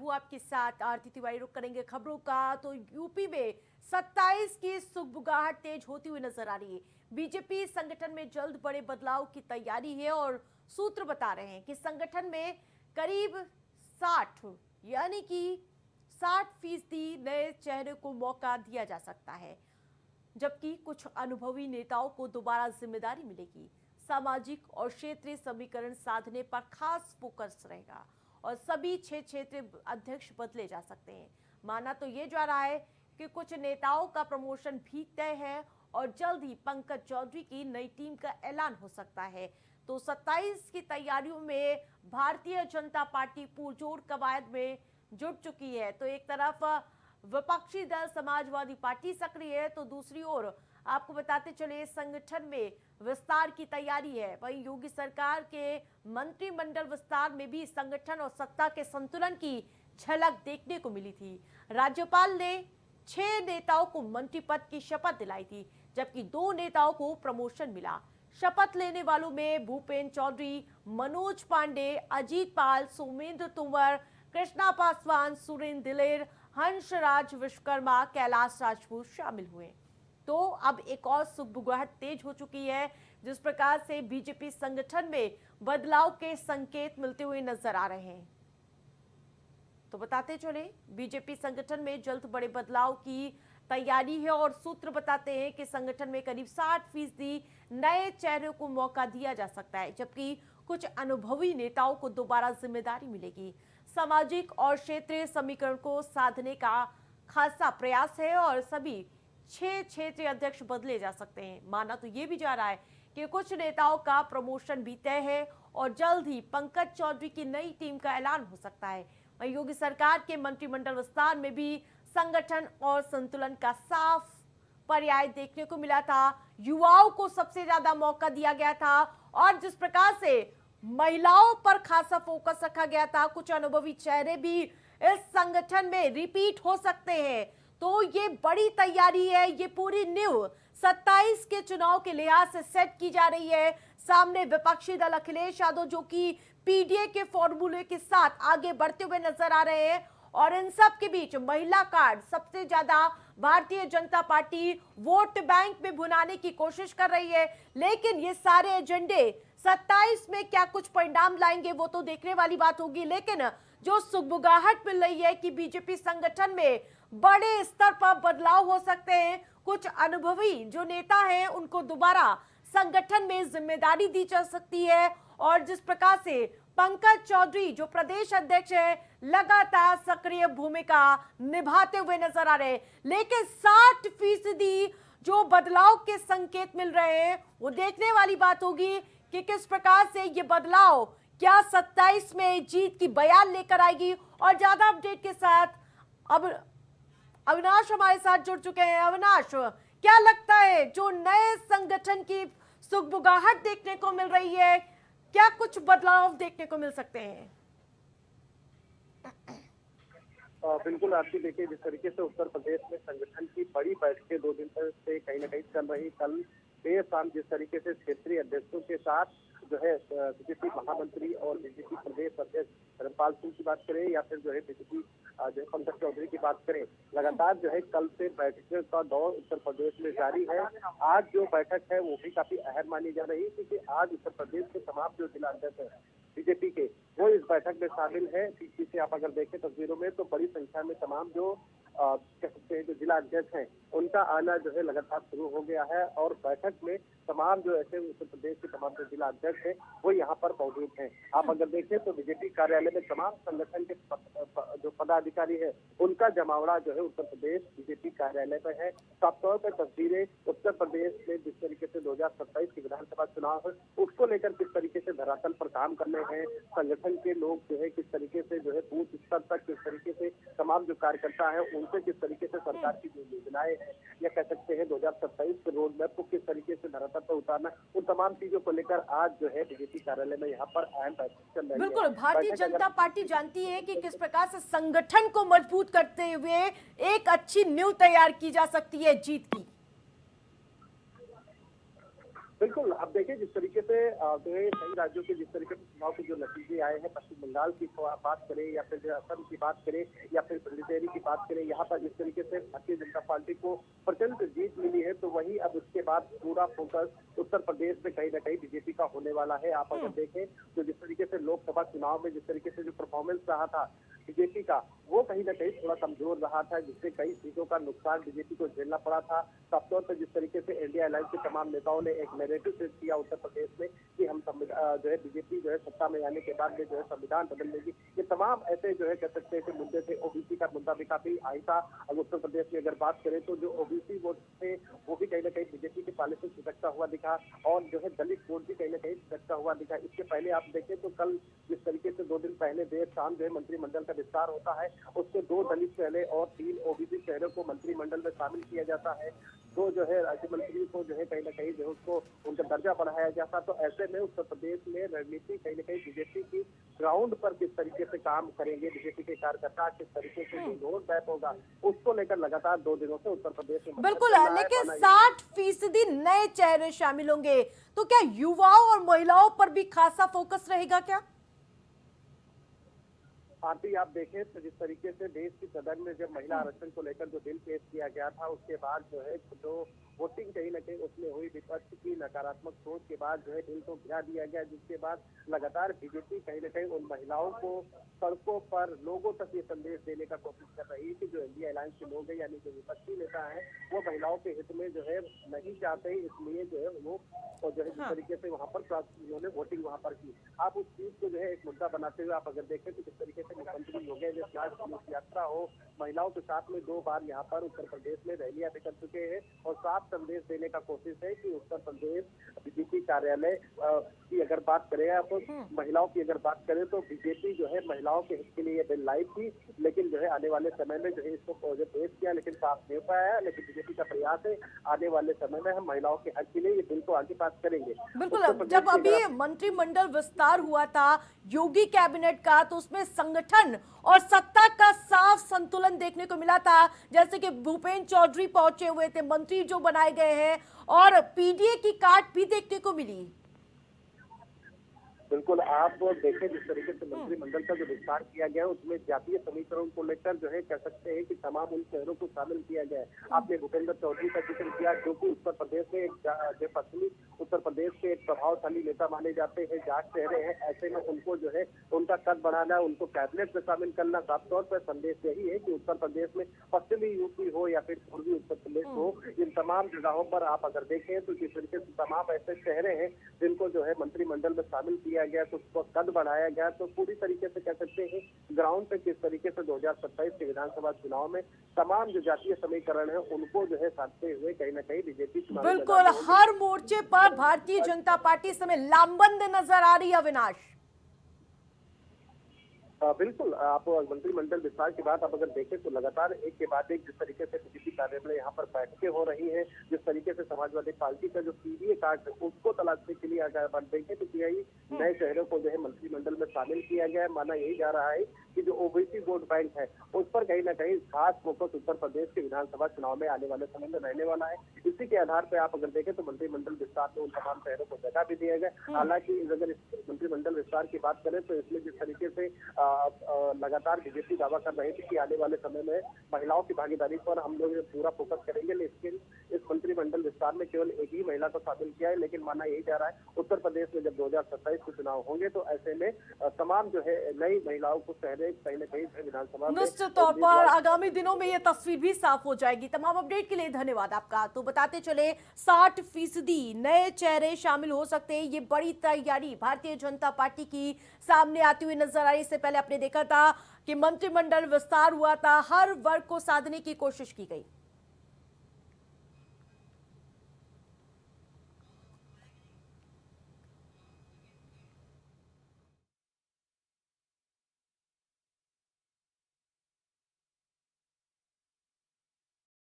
हूँ आपके साथ आरती तिवारी। रुक करेंगे खबरों का। तो यूपी में 27 की सुगबुगाहट तेज होती हुई नजर आ रही है। बीजेपी संगठन में जल्द बड़े बदलाव की तैयारी है और सूत्र बता रहे हैं कि संगठन में करीब 60 यानी कि 60% नए चेहरे को मौका दिया जा सकता है, जबकि कुछ अनुभवी नेताओं को दोबारा जिम्मेदारी मिलेगी। सामाजिक और क्षेत्रीय समीकरण साधने पर खास फोकस रहेगा और सभी 6 क्षेत्रीय अध्यक्ष बदले जा सकते हैं। माना तो ये जा रहा है कि कुछ नेताओं का प्रमोशन भी तय है और जल्द ही पंकज चौधरी की नई टीम का ऐलान हो सकता है। तो 27 की तैयारियों में भारतीय जनता पार्टी पुरजोर कवायद में जुट चुकी है। तो एक तरफ विपक्षी दल समाजवादी पार्टी सक्रिय है, तो दूसरी ओर आपको बताते चले संगठन में विस्तार की तैयारी है। वहीं योगी सरकार के मंत्रिमंडल विस्तार में भी संगठन और सत्ता के संतुलन की झलक देखने को मिली थी। राज्यपाल ने 6 नेताओं को मंत्री पद की शपथ दिलाई थी, जबकि 2 नेताओं को प्रमोशन मिला। शपथ लेने वालों में भूपेंद्र चौधरी, मनोज पांडे, अजीत पाल, सोमेंद्र तोमर, कृष्णा पासवान, सुरेंद्र दिलेर, हंसराज विश्वकर्मा, कैलाश राजपूत शामिल हुए। तो अब एक और सुगबुगाहट तेज हो चुकी है। जिस प्रकार से बीजेपी संगठन में बदलाव के संकेत मिलते हुए नजर आ रहे हैं, तो बताते चले बीजेपी संगठन में जल्द बड़े बदलाव की तैयारी है और सूत्र बताते हैं कि संगठन में करीब 60% नए चेहरों को मौका दिया जा सकता है, जबकि कुछ अनुभवी नेताओं को दोबारा जिम्मेदारी मिलेगी। सामाजिक और क्षेत्रीय समीकरण को साधने का खासा प्रयास है और सभी 6 क्षेत्रीय अध्यक्ष बदले जा सकते हैं। माना तो ये भी जा रहा है कि कुछ नेताओं का प्रमोशन भी तय है और जल्द ही पंकज चौधरी की नई टीम का ऐलान हो सकता है। वहीं योगी सरकार के मंत्रिमंडल विस्तार में भी संगठन और संतुलन का साफ पर्याय देखने को मिला था। युवाओं को सबसे ज्यादा मौका दिया गया था और जिस प्रकार से महिलाओं पर खासा फोकस रखा गया था, कुछ अनुभवी चेहरे भी इस संगठन में रिपीट हो सकते हैं। तो ये बड़ी तैयारी है, ये पूरी नींव 27 के चुनाव के लिहाज से सेट की जा रही है। सामने विपक्षी दल अखिलेश यादव जो कि पीडीए के फॉर्मूले के साथ आगे बढ़ते हुए नजर आ रहे हैं और इन सब के बीच महिला कार्ड सबसे ज्यादा Bharatiya Janata party vote bank में भुनाने की कोशिश कर रही है। लेकिन ये सारे एजेंडे 27 में क्या कुछ परिणाम लाएंगे वो तो देखने वाली बात होगी। लेकिन जो सुगबुगाहट मिल रही है कि बीजेपी संगठन में बड़े स्तर पर बदलाव हो सकते हैं, कुछ अनुभवी जो नेता हैं उनको दोबारा संगठन में जिम्मेदारी दी जा सकती है और जिस प्रकार से पंकज चौधरी जो प्रदेश अध्यक्ष है लगातार सक्रिय भूमिका निभाते हुए नजर आ रहे हैं। लेकिन 60% जो बदलाव के संकेत मिल रहे हैं वो देखने वाली बात होगी कि किस प्रकार से ये बदलाव क्या 27 में जीत की बयान लेकर आएगी। और ज्यादा अपडेट के साथ अब अविनाश हमारे साथ जुड़ चुके हैं। अविनाश, क्या लगता है जो नए संगठन की सुगबुगाहट देखने को मिल रही है, क्या कुछ बदलाव देखने को मिल सकते हैं? बिल्कुल आपकी देखिए, जिस तरीके से उत्तर प्रदेश में संगठन की बड़ी बैठकें 2 दिन से कहीं ना कहीं चल रही, कल देर शाम जिस तरीके से क्षेत्रीय अध्यक्षों के साथ जो है बीजेपी महामंत्री और बीजेपी प्रदेश अध्यक्ष धर्मपाल सिंह की बात करें या फिर जो है बीजेपी जो है पंकज चौधरी की बात करें, लगातार जो है कल से बैठकों का दौर उत्तर प्रदेश में जारी है। आज जो बैठक है वो भी काफी अहम मानी जा रही है, क्योंकि आज उत्तर प्रदेश के तमाम जो जिला अध्यक्ष है बीजेपी के वो इस बैठक में शामिल है। पीछे से आप अगर देखें तस्वीरों में तो बड़ी संख्या में तमाम जो कह सकते हैं जो जिला अध्यक्ष हैं उनका आना जो है लगातार शुरू हो गया है और बैठक में तमाम जो ऐसे उत्तर प्रदेश के तमाम जो जिला अध्यक्ष हैं वो यहाँ पर मौजूद हैं। आप अगर देखें तो बीजेपी कार्यालय में तमाम संगठन के जो पदाधिकारी है उनका जमावड़ा जो है उत्तर प्रदेश बीजेपी कार्यालय में है। साफ तौर पर तस्वीरें उत्तर प्रदेश में जिस तरीके से 2027 की विधानसभा चुनाव है उसको लेकर किस तरीके से धरातल पर काम करने हैं, संगठन के लोग जो है किस तरीके से जो है बूथ स्तर तक किस तरीके से तमाम जो कार्यकर्ता है उनसे किस तरीके से सरकार की जो योजनाएं हैं या कह सकते हैं 2027 के रोड मैप को किस तरीके से धरातल पर उतारना, उन तमाम चीजों को लेकर आज जो है बीजेपी कार्यालय में यहाँ पर अहम बैठक चल रही है। बिल्कुल, भारतीय जनता पार्टी जानती है कि किस प्रकार से संगठन को मजबूत करते हुए एक अच्छी नींव तैयार की जा सकती है जीत की। बिल्कुल, अब देखिए जिस तरीके से जो है कई राज्यों के जिस तरीके से चुनाव के जो नतीजे आए हैं, पश्चिम बंगाल की बात करें या फिर जो असम की बात करें या फिर पुडुचेरी की बात करें, यहाँ पर जिस तरीके से भारतीय जनता पार्टी को प्रचंड जीत मिली है, तो वहीं अब उसके बाद पूरा फोकस उत्तर प्रदेश में कहीं न कहीं बीजेपी का होने वाला है। आप अगर देखें तो जिस तरीके से लोकसभा चुनाव में जिस तरीके से जो परफॉर्मेंस रहा था बीजेपी का, वो कहीं न कहीं थोड़ा कमजोर रहा था, जिससे कई सीटों का नुकसान बीजेपी को झेलना पड़ा था। साफ तौर पर जिस तरीके से इंडिया अलायंस के तमाम नेताओं ने एक नैरेटिव सेट किया उत्तर प्रदेश में कि हम जो है बीजेपी जो है सत्ता में आने के बाद में जो है संविधान बदल लेगी, ये तमाम ऐसे जो है कह सकते हैं कि मुद्दे थे। ओबीसी का मुद्दा भी काफी आई था। अब उत्तर प्रदेश में अगर बात करें तो जो ओबीसी वोट थे वो भी कहीं न कहीं बीजेपी के पाले से छिटकता हुआ दिखा, और जो है दलित वोट भी कहीं न कहीं छिटकता हुआ दिखा। इसके पहले आप देखें तो कल जिस तरीके से 2 दिन पहले देर शाम जो है मंत्रिमंडल का विस्तार होता है, उसके 2 दलित चेहरे और 3 ओबीसी चेहरों को मंत्रिमंडल में शामिल किया जाता है। 2 जो है राज्य मंत्री को जो है कहीं न कहीं जो है उसको उनका दर्जा बढ़ाया जाता। तो ऐसे में उत्तर प्रदेश में रणनीति कहीं न कहीं बीजेपी की ग्राउंड पर किस तरीके से काम करेंगे, बीजेपी के कार्यकर्ता किस तरीके से जो रोड मैप होगा, उसको लेकर लगातार 2 दिनों से उत्तर प्रदेश में बिल्कुल, लेकिन 60% नए चेहरे शामिल होंगे, तो क्या युवाओं और महिलाओं पर भी खासा फोकस रहेगा क्या? आरती आप देखें तो जिस तरीके से देश की सदन में जब महिला आरक्षण को लेकर जो बिल पेश किया गया था, उसके बाद जो है जो वोटिंग कहीं न कहीं उसमें हुई, विपक्ष की नकारात्मक सोच के बाद जो है बिल को गिरा दिया गया, जिसके बाद लगातार बीजेपी कहीं न कहीं उन महिलाओं को सड़कों पर लोगों तक ये संदेश देने का कोशिश कर रही है कि जो इंडिया अलायंस के लोग हैं यानी जो विपक्षी नेता है वो महिलाओं के हित में जो है नहीं चाहते, इसलिए जो है वो और जो है जिस तरीके से वहाँ पर उन्होंने वोटिंग वहाँ पर की। आप उस चीज को जो है एक मुद्दा बनाते हुए आप अगर देखें तो जिस तरीके से मुख्यमंत्री योगी यात्रा हो, महिलाओं के साथ में 2 बार यहाँ पर उत्तर प्रदेश में रैलियां भी कर चुके हैं, और साफ संदेश देने का कोशिश है कि उत्तर प्रदेश बीजेपी कार्यालय की अगर बात करें आप महिलाओं की अगर बात करें तो बीजेपी जो है महिलाओं के हित के लिए बिल लाई थी, लेकिन जो है आने वाले समय में जो है इसको पेश किया लेकिन पास नहीं पाया है। लेकिन बीजेपी का प्रयास है आने वाले समय में हम महिलाओं के हक के लिए ये बिल को आगे पास करेंगे। बिल्कुल, जब अभी मंत्रिमंडल विस्तार हुआ था योगी कैबिनेट का, तो उसमें संगठन और सत्ता का साफ संतुलन देखने को मिला था। जैसे कि भूपेंद्र चौधरी पहुंचे हुए थे, मंत्री जो बनाए गए हैं, और पीडीए की काट भी देखने को मिली। बिल्कुल, आप देखें जिस तरीके से मंत्रिमंडल का जो विस्तार किया गया है उसमें जातीय समीकरण को लेकर जो है कह सकते हैं कि तमाम उन शहरों को शामिल किया गया है। आपने भूपेंद्र चौधरी का जिक्र किया, जो कि उत्तर प्रदेश में जो पश्चिमी उत्तर प्रदेश के एक प्रभावशाली नेता माने जाते हैं, जाट चेहरे हैं। ऐसे में उनको जो है उनका कद बढ़ाना, उनको कैबिनेट में शामिल करना, साफ तौर पर संदेश यही है कि उत्तर प्रदेश में पश्चिमी यूपी हो या फिर पूर्वी उत्तर प्रदेश हो, इन तमाम जगहों पर आप अगर देखें तो जिस तरीके से तमाम ऐसे चेहरे हैं जिनको जो है मंत्रिमंडल में शामिल किया गया, तो उसको कद बढ़ाया गया। तो पूरी तरीके से कह सकते हैं ग्राउंड पे किस तरीके से 2027 के विधानसभा चुनाव में तमाम जो जातीय समीकरण है उनको जो है साधते हुए कहीं ना कहीं बीजेपी बिल्कुल हर मोर्चे पर भारतीय जनता पार्टी इस समय लामबंद नजर आ रही है। अविनाश, बिल्कुल, आप मंत्रिमंडल विस्तार की बात आप अगर देखें तो लगातार एक के बाद एक जिस तरीके से बीजेपी कार्यालय यहाँ पर बैठकें हो रही हैं, जिस तरीके से समाजवादी पार्टी का जो पीडीए कार्ड उसको तलाशने के लिए अगर बात देखें तो नए चेहरों को जो है मंत्रिमंडल में शामिल किया गया है। माना यही जा रहा है कि जो ओबीसी वोट बैंक है उस पर कहीं ना कहीं खास फोकस उत्तर प्रदेश के विधानसभा चुनाव में आने वाले समय में रहने वाला है। इसी के आधार पर आप अगर देखें तो मंत्रिमंडल विस्तार में उन तमाम शहरों को जगह भी दिया गया। हालांकि अगर मंत्रिमंडल विस्तार की बात करें तो इसमें जिस तरीके से लगातार बीजेपी दावा कर रही थी कि आने वाले समय में महिलाओं की भागीदारी पर हम लोग पूरा फोकस करेंगे, लेकिन इस मंत्रिमंडल विस्तार में केवल एक ही महिला को शामिल किया है। लेकिन माना यही जा रहा है उत्तर प्रदेश में जब 2027 के चुनाव होंगे तो ऐसे में तमाम जो है नई महिलाओं को चेहरे कहीं ना कहीं विधानसभा में निश्चित तौर पर आगामी दिनों में ये तस्वीर भी साफ हो जाएगी। तमाम अपडेट के लिए धन्यवाद आपका। तो बताते चले 60% नए चेहरे शामिल हो सकते हैं, ये बड़ी तैयारी भारतीय जनता पार्टी की सामने आती हुई नजर आ रही। इससे पहले आपने देखा था कि मंत्रिमंडल विस्तार हुआ था, हर वर्ग को साधने की कोशिश की गई।